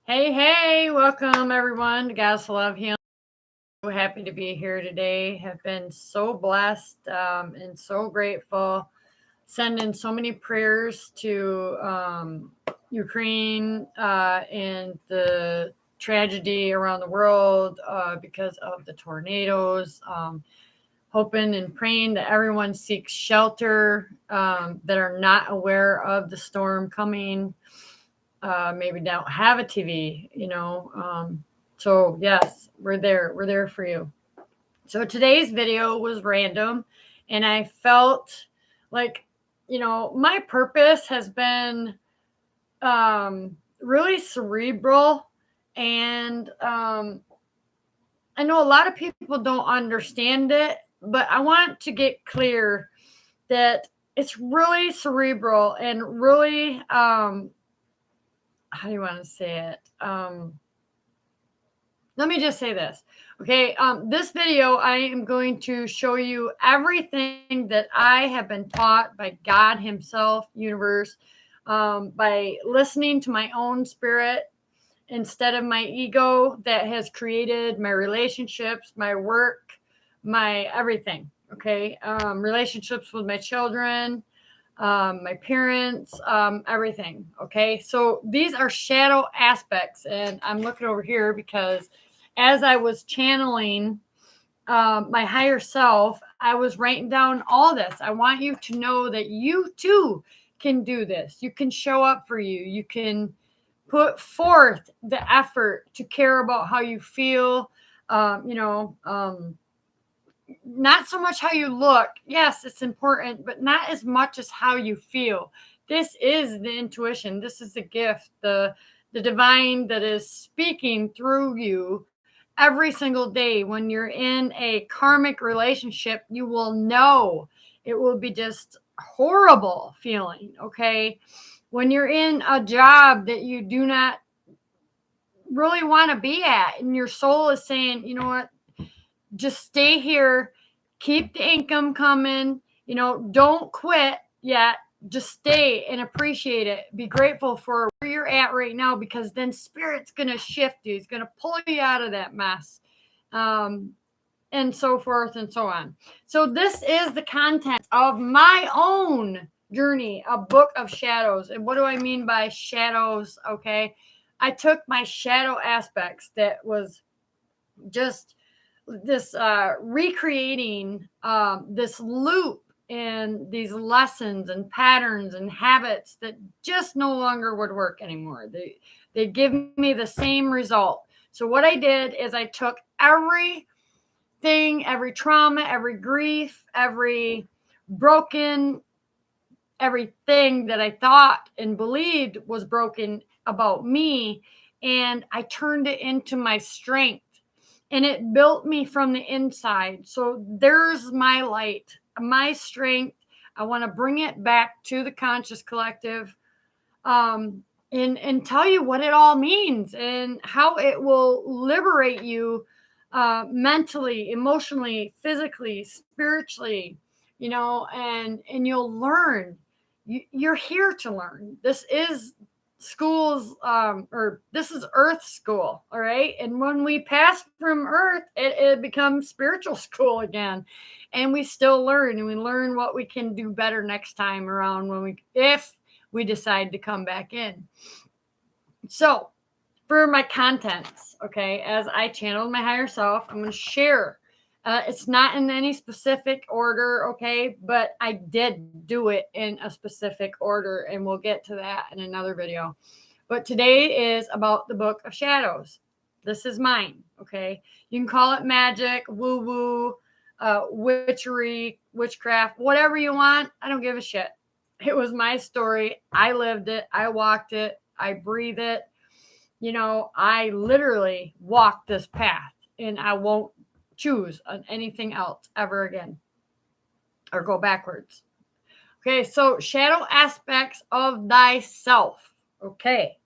Hey, welcome everyone to Goddess Love Healing. So happy to be here today. Have been so blessed and so grateful. Sending so many prayers to Ukraine and the tragedy around the world because of the tornadoes. Hoping and praying that everyone seeks shelter that are not aware of the storm coming. Maybe don't have a TV. So yes, we're there. We're there for you. So today's video was random, and I felt like, my purpose has been really cerebral, and I know a lot of people don't understand it, but I want to get clear that it's really cerebral and really how do you want to say it? Let me just say this. Okay. This video, I am going to show you everything that I have been taught by God Himself, universe, by listening to my own spirit instead of my ego that has created my relationships, my work, my everything. Okay. Relationships with my children, my parents, everything. Okay. So these are shadow aspects. And I'm looking over here because as I was channeling my higher self, I was writing down all this. I want you to know that you too can do this. You can show up for you. You can put forth the effort to care about how you feel. Um, you know, um, Not so much how you look. Yes, it's important, but not as much as how you feel. This is the intuition. This is the gift, the divine that is speaking through you every single day. When you're in a karmic relationship, you will know it will be just horrible feeling. Okay. When you're in a job that you do not really want to be at, and your soul is saying, you know what, just stay here, keep the income coming, don't quit yet, just stay and appreciate it, be grateful for where you're at right now, because then spirit's going to shift you, he's going to pull you out of that mess, um, and so forth and so on. So this is the content of my own journey, a book of shadows. And what do I mean by shadows? Okay, I took my shadow aspects that was just this recreating this loop and these lessons and patterns and habits that just no longer would work anymore. They give me the same result. So what I did is I took every trauma, every grief, every broken, everything that I thought and believed was broken about me, and I turned it into my strength, and it built me from the inside. So there's my light, my strength. I want to bring it back to the conscious collective, and tell you what it all means and how it will liberate you mentally, emotionally, physically, spiritually, and you'll learn. You're here to learn. This is schools, or this is Earth school, all right? And when we pass from Earth, it becomes spiritual school again, and we still learn, and we learn what we can do better next time around, if we decide to come back in. So for my contents, okay, as I channeled my higher self, I'm going to share. It's not in any specific order, okay, but I did do it in a specific order, and we'll get to that in another video. But today is about the Book of Shadows. This is mine, okay? You can call it magic, woo-woo, witchery, witchcraft, whatever you want. I don't give a shit. It was my story. I lived it. I walked it. I breathe it. I literally walked this path, and I won't choose anything else ever again or go backwards. Okay, so shadow aspects of thyself. Okay,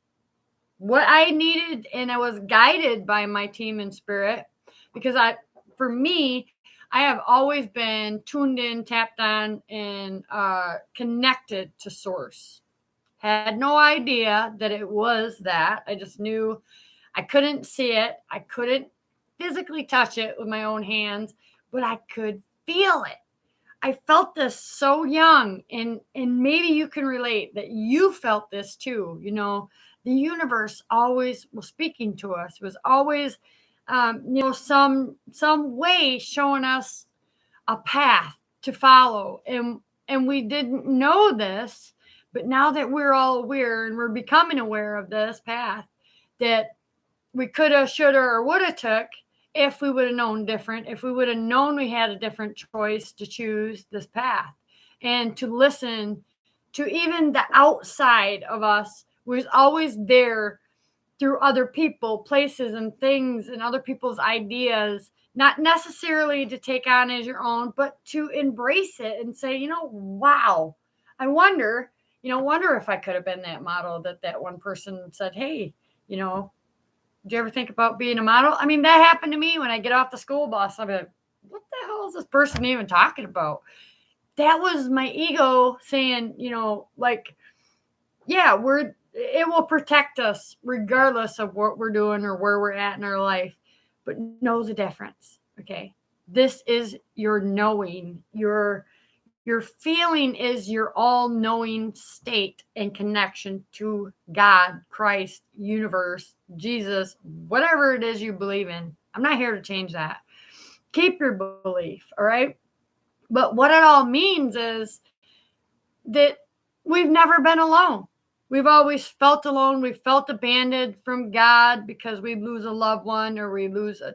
what I needed, and I was guided by my team in spirit, because for me, I have always been tuned in, tapped on, and connected to source. Had no idea that it was that. I just knew I couldn't see it. I couldn't physically touch it with my own hands, but I could feel it. I felt this so young, and maybe you can relate that you felt this too. The universe always was speaking to us. It was always, some way showing us a path to follow, and we didn't know this, but now that we're all aware and we're becoming aware of this path that we coulda, shoulda, or woulda took, if we would have known different, if we would have known we had a different choice to choose this path and to listen to even the outside of us was always there through other people, places, and things, and other people's ideas, not necessarily to take on as your own, but to embrace it and say, wow, I wonder if I could have been that model that one person said, hey, did you ever think about being a model? I mean, that happened to me when I get off the school bus. I'm like, what the hell is this person even talking about? That was my ego saying, yeah, it will protect us regardless of what we're doing or where we're at in our life, but know the difference. Okay. This is your knowing, your feeling is your all-knowing state and connection to God, Christ, universe, Jesus, whatever it is you believe in. I'm not here to change that. Keep your belief, all right? But what it all means is that we've never been alone. We've always felt alone. We felt abandoned from God because we lose a loved one, or we lose a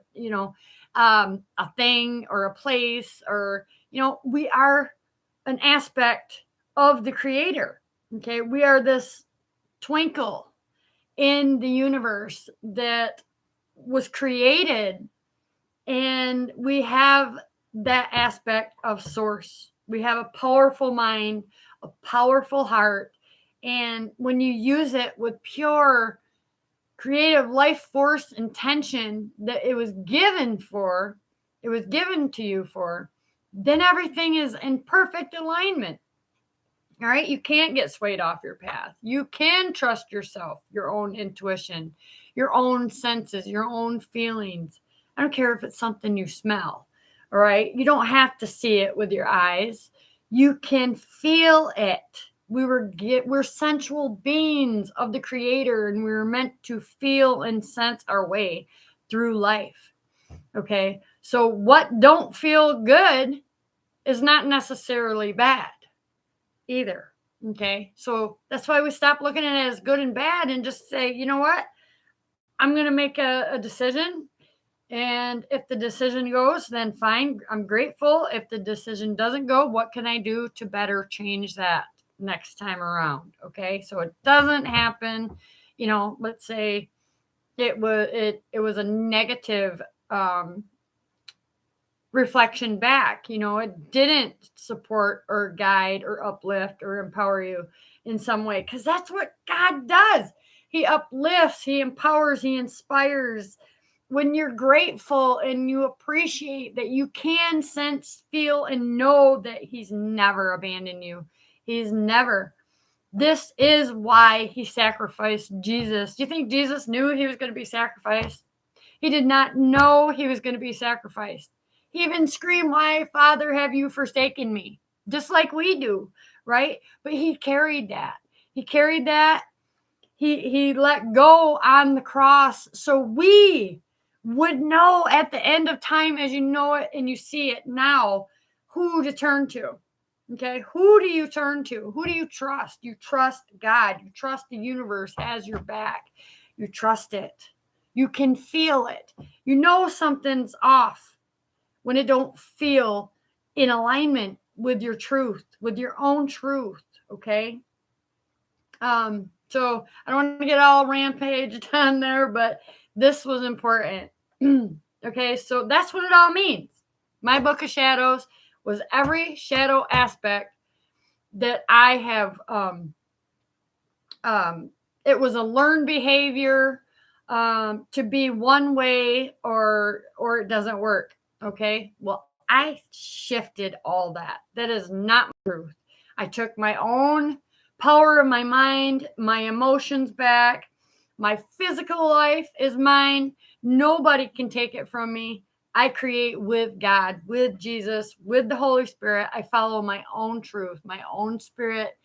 thing or a place, or we are an aspect of the creator. Okay. We are this twinkle in the universe that was created, and we have that aspect of source. We have a powerful mind, a powerful heart. And when you use it with pure creative life force intention that it was given to you for, then everything is in perfect alignment. All right. You can't get swayed off your path. You can trust yourself, your own intuition, your own senses, your own feelings. I don't care if it's something you smell. All right. You don't have to see it with your eyes. You can feel it. We're sensual beings of the creator, and we were meant to feel and sense our way through life. Okay. So what don't feel good is not necessarily bad either. Okay. So that's why we stop looking at it as good and bad and just say, you know what? I'm going to make a decision. And if the decision goes, then fine. I'm grateful. If the decision doesn't go, what can I do to better change that next time around? Okay. So it doesn't happen. Let's say it was a negative, reflection back. It didn't support or guide or uplift or empower you in some way, because that's what God does. He uplifts, he empowers, he inspires. When you're grateful and you appreciate that, you can sense, feel, and know that he's never abandoned you. He's never. This is why he sacrificed Jesus. Do you think Jesus knew he was going to be sacrificed? He did not know he was going to be sacrificed. He even screamed, why, Father, have you forsaken me? Just like we do, right? But he carried that. He carried that. He let go on the cross so we would know at the end of time, as you know it and you see it now, who to turn to. Okay. Who do you turn to? Who do you trust? You trust God. You trust the universe has your back. You trust it. You can feel it. You know something's off when it don't feel in alignment with your truth, with your own truth. Okay. So I don't want to get all rampaged on there, but this was important. Okay. So that's what it all means. My book of shadows was every shadow aspect that I have. It was a learned behavior, to be one way, or it doesn't work. Okay. Well, I shifted all that. That is not my truth. I took my own power of my mind, my emotions back. My physical life is mine. Nobody can take it from me. I create with God, with Jesus, with the Holy Spirit. I follow my own truth, my own spirit.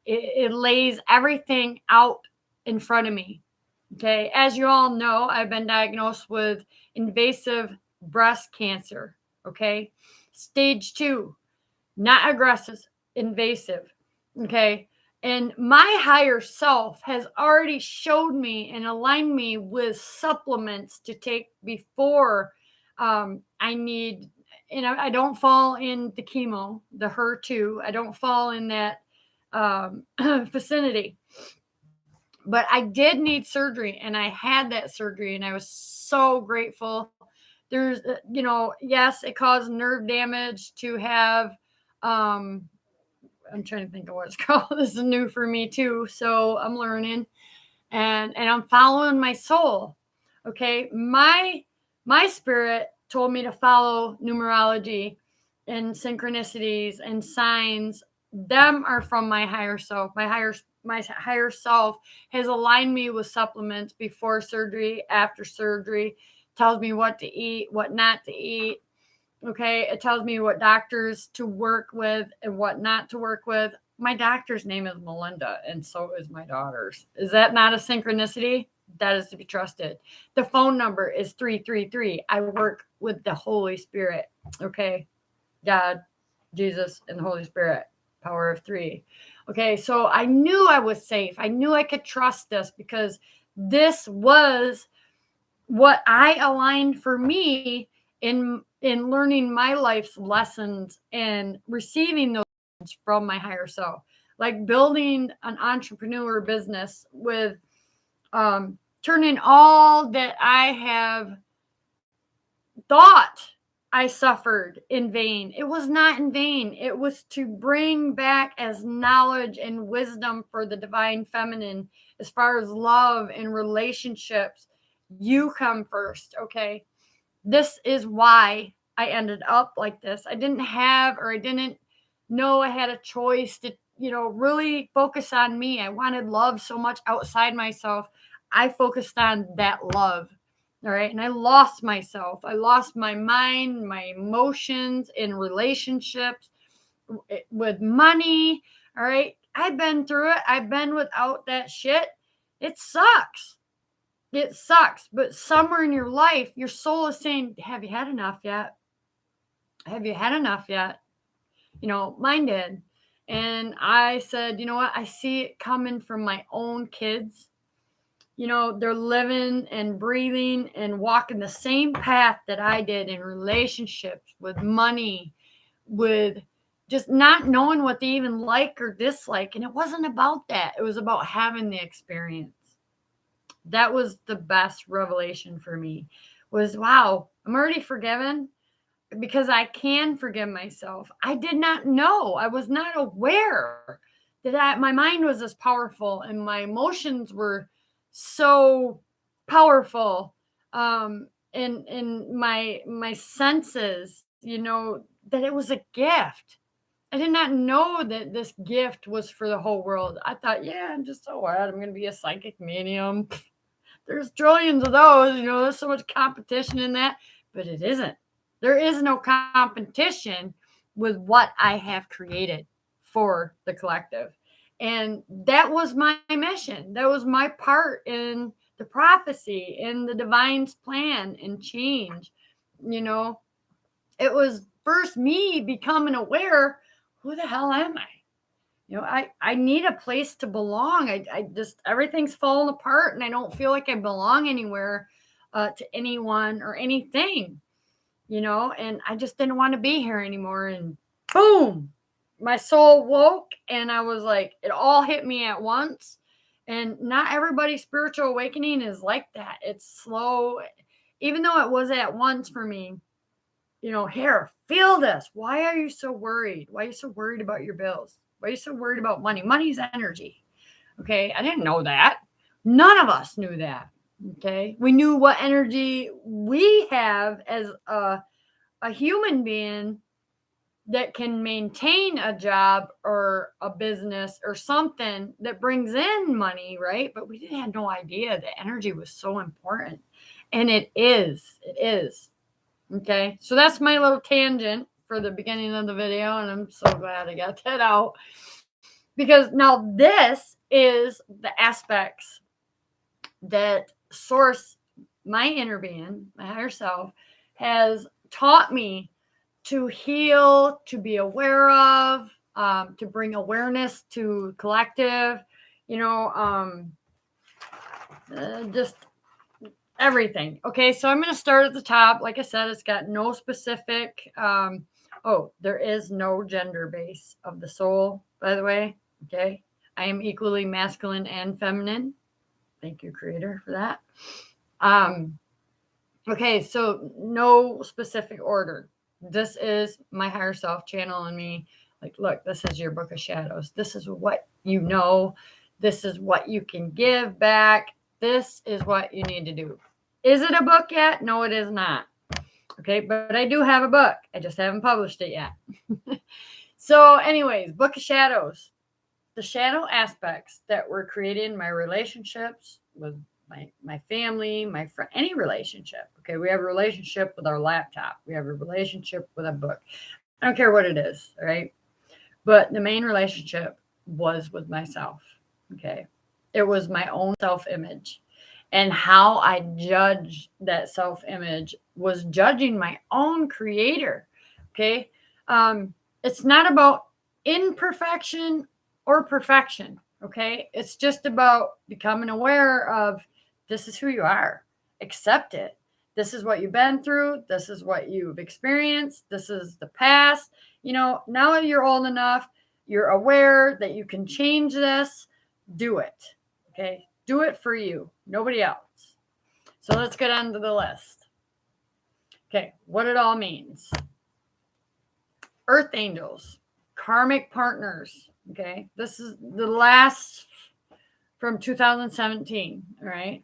It lays everything out in front of me. Okay. As you all know, I've been diagnosed with invasive breast cancer. Okay. Stage 2, not aggressive, invasive. Okay. And my higher self has already showed me and aligned me with supplements to take before I need, I don't fall in the chemo, the HER2. I don't fall in that vicinity. But I did need surgery, and I had that surgery, and I was so grateful. There's, yes, it caused nerve damage to have. I'm trying to think of what it's called. This is new for me too, so I'm learning, and I'm following my soul. Okay, my spirit told me to follow numerology and synchronicities and signs. Them are from my higher self. My higher self has aligned me with supplements before surgery, after surgery, tells me what to eat, what not to eat. Okay, it tells me what doctors to work with and what not to work with. My doctor's name is Melinda, and so is my daughter's. Is that not a synchronicity? That is to be trusted. The phone number is 333. I work with the Holy Spirit. Okay, God, Jesus, and the Holy Spirit. Power of 3. Okay, so I knew I was safe. I knew I could trust this because this was what I aligned for me in learning my life's lessons and receiving those from my higher self, like building an entrepreneur business with turning all that I have thought I suffered in vain. It was not in vain. It was to bring back as knowledge and wisdom for the divine feminine as far as love and relationships. You come first, okay? This is why I ended up like this. I didn't know I had a choice to, really focus on me. I wanted love so much outside myself. I focused on that love. All right. And I lost myself. I lost my mind, my emotions in relationships, with money. All right. I've been through it. I've been without that shit. It sucks. It sucks. But somewhere in your life, your soul is saying, have you had enough yet? Have you had enough yet? Mine did. And I said, you know what? I see it coming from my own kids. They're living and breathing and walking the same path that I did in relationships, with money, with just not knowing what they even like or dislike. And it wasn't about that. It was about having the experience. That was the best revelation for me, was, wow, I'm already forgiven because I can forgive myself. I did not know. I was not aware that my mind was as powerful and my emotions were so powerful. And my senses, that it was a gift. I did not know that this gift was for the whole world. I thought, yeah, I'm just so what? I'm going to be a psychic medium. There's trillions of those, there's so much competition in that, but it isn't. There is no competition with what I have created for the collective. And that was my mission. That was my part in the prophecy, in the divine's plan and change. It was first me becoming aware, who the hell am I? I need a place to belong. I just, everything's falling apart and I don't feel like I belong anywhere to anyone or anything, and I just didn't want to be here anymore. And boom, my soul woke and I was like, it all hit me at once. And not everybody's spiritual awakening is like that. It's slow. Even though it was at once for me, here, feel this. Why are you so worried? Why are you so worried about your bills? Why are you so worried about money? Money's energy. Okay. I didn't know that. None of us knew that. Okay. We knew what energy we have as a human being, that can maintain a job or a business or something that brings in money, right? But we had no idea that energy was so important. And it is. It is. Okay. So that's my little tangent for the beginning of the video. And I'm so glad I got that out. Because now this is the aspects that source my inner being, my higher self, has taught me to heal, to be aware of, to bring awareness to collective, just everything. Okay, so I'm going to start at the top. Like I said, it's got no specific, there is no gender base of the soul, by the way. Okay, I am equally masculine and feminine. Thank you, Creator, for that. Okay, so no specific order. This is my higher self channeling me. Like, look, this is your book of shadows. This is what you know. This is what you can give back. This is what you need to do. Is it a book yet? No, it is not. Okay, but I do have a book. I just haven't published it yet. So anyways, book of shadows. The shadow aspects that were created in my relationships with my family, my friend, any relationship. Okay, we have a relationship with our laptop. We have a relationship with a book. I don't care what it is, right? But the main relationship was with myself. Okay, it was my own self-image, and how I judged that self-image was judging my own creator. Okay, it's not about imperfection or perfection. Okay, it's just about becoming aware of this is who you are. Accept it. This is what you've been through. This is what you've experienced. This is the past. Now that you're old enough, you're aware that you can change this. Do it. Okay, do it for you, nobody else. So let's get on to the list. Okay, what it all means. Earth angels, karmic partners. Okay, this is the last from 2017. All right.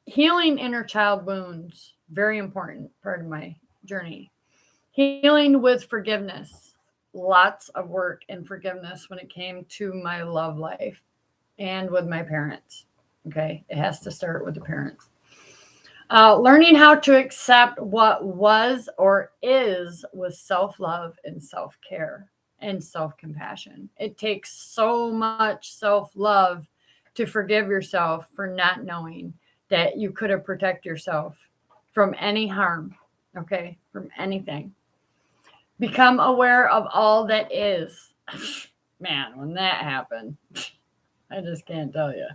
Healing inner child wounds, very important part of my journey. Healing with forgiveness, lots of work in forgiveness when it came to my love life and with my parents. Okay, it has to start with the parents. Learning how to accept what was or is with self-love and self-care and self-compassion. It takes so much self-love to forgive yourself for not knowing that you could have protected yourself from any harm, okay, from anything. Become aware of all that is. Man, when that happened, I just can't tell you.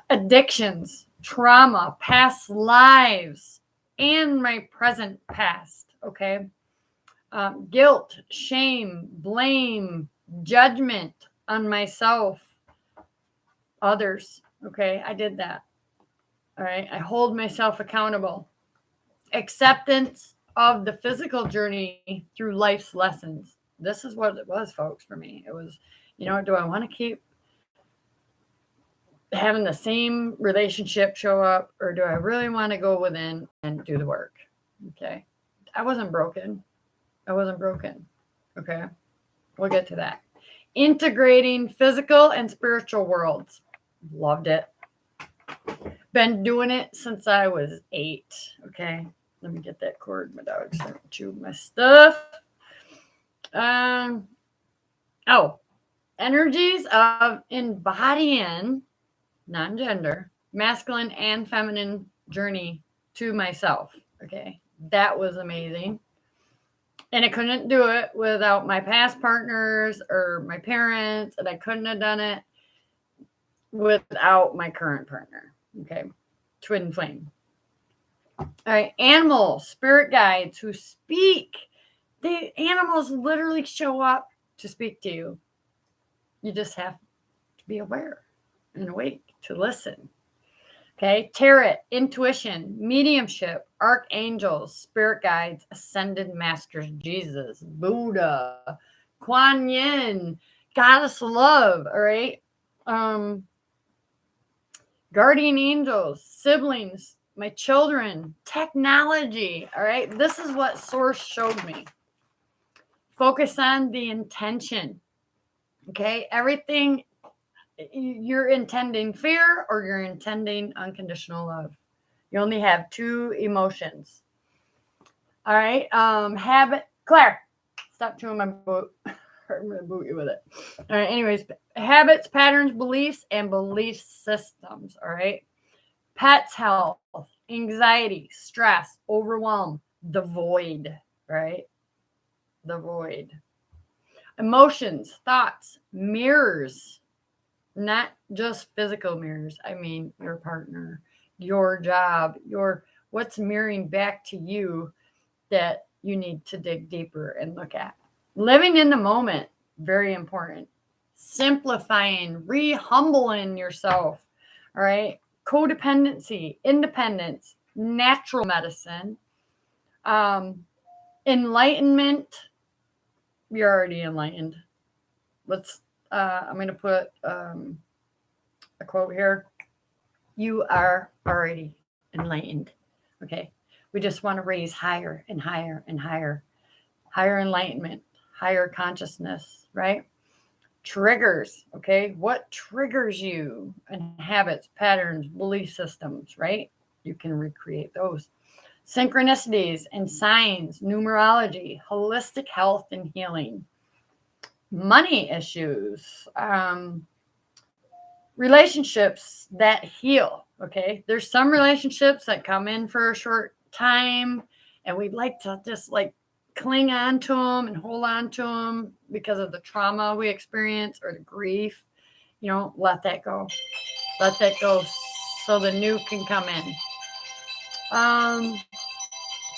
Addictions, trauma, past lives, and my present past, okay? Guilt, shame, blame, judgment on myself, others, okay? I did that, all right? I hold myself accountable. Acceptance of the physical journey through life's lessons. This is what it was, folks, for me. It was, do I want to keep having the same relationship show up, or do I really want to go within and do the work? Okay. I wasn't broken. Okay. We'll get to that. Integrating physical and spiritual worlds. Loved it. Been doing it since I was 8. Okay. Let me get that cord. My dog's starting to chew my stuff. Energies of embodying non-gender, masculine and feminine journey to myself. Okay. That was amazing. And I couldn't do it without my past partners or my parents, and I couldn't have done it without my current partner. Okay. Twin flame. All right. Animals, spirit guides who speak. The animals literally show up to speak to you. You just have to be aware and awake to listen. Okay. Tarot, intuition, mediumship, archangels, spirit guides, ascended masters, Jesus, Buddha, Kuan Yin, goddess of love. All right. Guardian angels, siblings, my children, technology. All right. This is what Source showed me. Focus on the intention. Okay. Everything, you're intending fear or you're intending unconditional love. You only have two emotions. All right. Habit. Claire, stop chewing my boot. I'm going to boot you with it. All right. Anyways, habits, patterns, beliefs, and belief systems. All right. Pets' health, anxiety, stress, overwhelm, the void. Right. The void. Emotions, thoughts, mirrors, not just physical mirrors. I mean, your partner, your job, your what's mirroring back to you that you need to dig deeper and look at. Living in the moment, very important. Simplifying, re-humbling yourself. All right. Codependency, independence, natural medicine, enlightenment. You're already enlightened. I'm going to put a quote here. You are already enlightened. Okay. We just want to raise higher and higher and higher. Higher enlightenment, higher consciousness, right? Triggers. Okay. What triggers you? And habits, patterns, belief systems, right? You can recreate those. Synchronicities and signs, numerology, holistic health and healing, money issues, relationships that heal. Okay. There's some relationships that come in for a short time and we'd like to just like cling on to them and hold on to them because of the trauma we experience or the grief. Let that go. Let that go so the new can come in.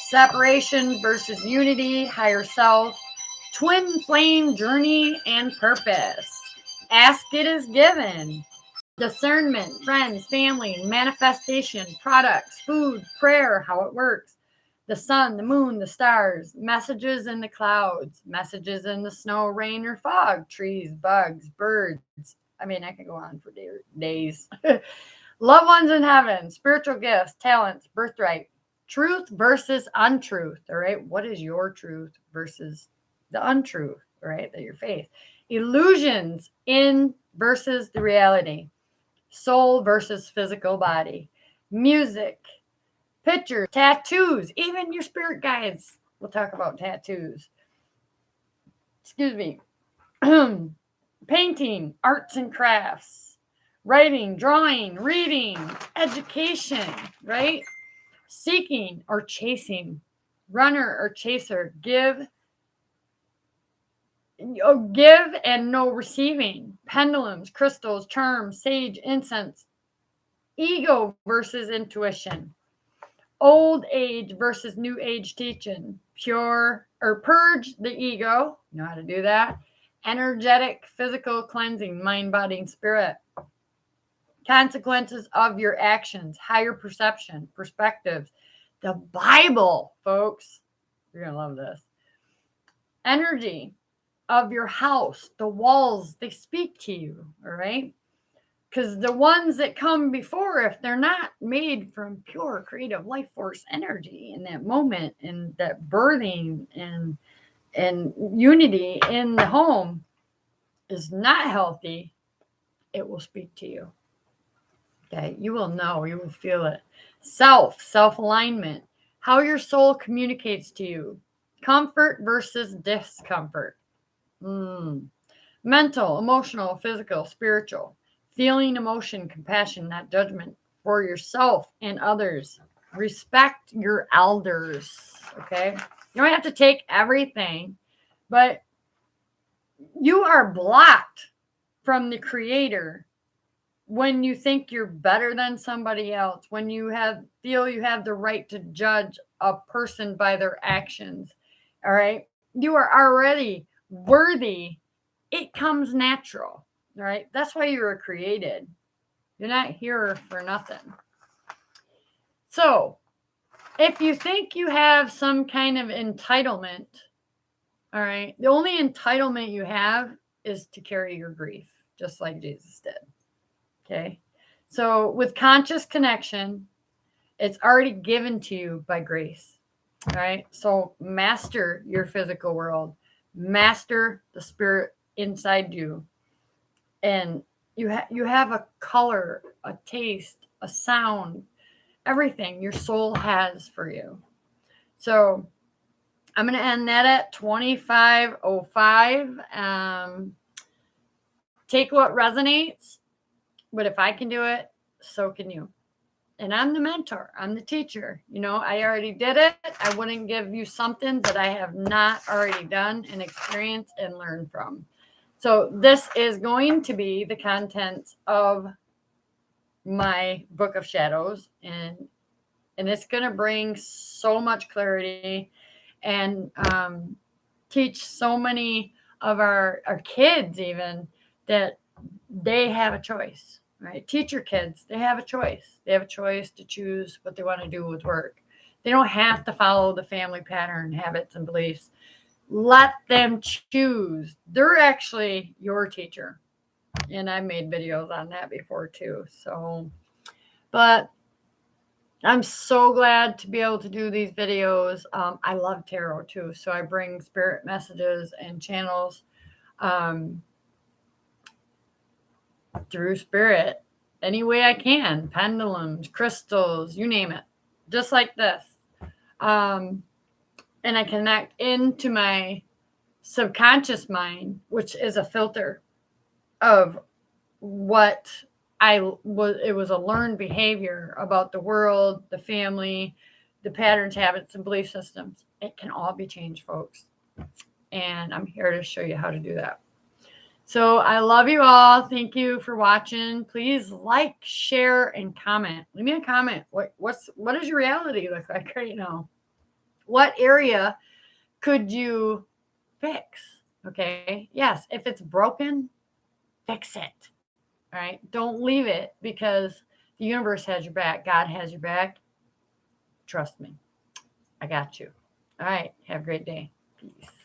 Separation versus unity, higher self, twin flame journey and purpose. Ask, it is given. Discernment, friends, family, manifestation, products, food, prayer, how it works. The sun, the moon, the stars, messages in the clouds, messages in the snow, rain, or fog, trees, bugs, birds. I mean, I could go on for days. Loved ones in heaven, spiritual gifts, talents, birthright, truth versus untruth. All right. What is your truth versus the untruth, right? That your faith. Illusions in versus the reality. Soul versus physical body. Music, pictures, tattoos, even your spirit guides. We'll talk about tattoos. Excuse me. Painting, arts and crafts, writing, drawing, reading, education, right? Seeking or chasing, runner or chaser, give and no receiving, pendulums, crystals, charms, sage, incense, ego versus intuition, old age versus new age teaching, pure or purge the ego, you know how to do that, energetic, physical cleansing, mind, body, and spirit, consequences of your actions, higher perception, perspectives, the Bible, folks, you're going to love this, energy of your house, the walls, they speak to you, all right? Because the ones that come before, if they're not made from pure creative life force energy in that moment and that birthing and unity in the home is not healthy, it will speak to you. Okay, you will know, you will feel it. Self-alignment, how your soul communicates to you. Comfort versus discomfort. Mental, emotional, physical, spiritual. Feeling, emotion, compassion, not judgment for yourself and others. Respect your elders. Okay. You don't have to take everything, but you are blocked from the creator when you think you're better than somebody else, when you feel you have the right to judge a person by their actions. All right. You are already worthy. It comes natural. All right. That's why you were created. You're not here for nothing. So if you think you have some kind of entitlement, all right, the only entitlement you have is to carry your grief, just like Jesus did. Okay. So with conscious connection, it's already given to you by grace. All right. So master your physical world, master the spirit inside you. And you have a color, a taste, a sound, everything your soul has for you. So I'm going to end that at 25:05. Take what resonates, but if I can do it, so can you. And I'm the mentor, I'm the teacher. I already did it. I wouldn't give you something that I have not already done and experienced and learned from. So this is going to be the contents of my Book of Shadows, and it's going to bring so much clarity and teach so many of our kids even that they have a choice, right? Teach your kids, they have a choice. They have a choice to choose what they want to do with work. They don't have to follow the family pattern, habits, and beliefs. Let them choose. They're actually your teacher. And I made videos on that before too. So, but I'm so glad to be able to do these videos. I love tarot too. So I bring spirit messages and channels through spirit any way I can. Pendulums, crystals, you name it. Just like this. And I connect into my subconscious mind, which is a filter of what it was a learned behavior about the world, the family, the patterns, habits, and belief systems. It can all be changed, folks. And I'm here to show you how to do that. So I love you all. Thank you for watching. Please like, share, and comment. Leave me a comment. What does your reality look like right now? What area could you fix? Okay. Yes. If it's broken, fix it. All right. Don't leave it, because the universe has your back. God has your back. Trust me. I got you. All right. Have a great day. Peace.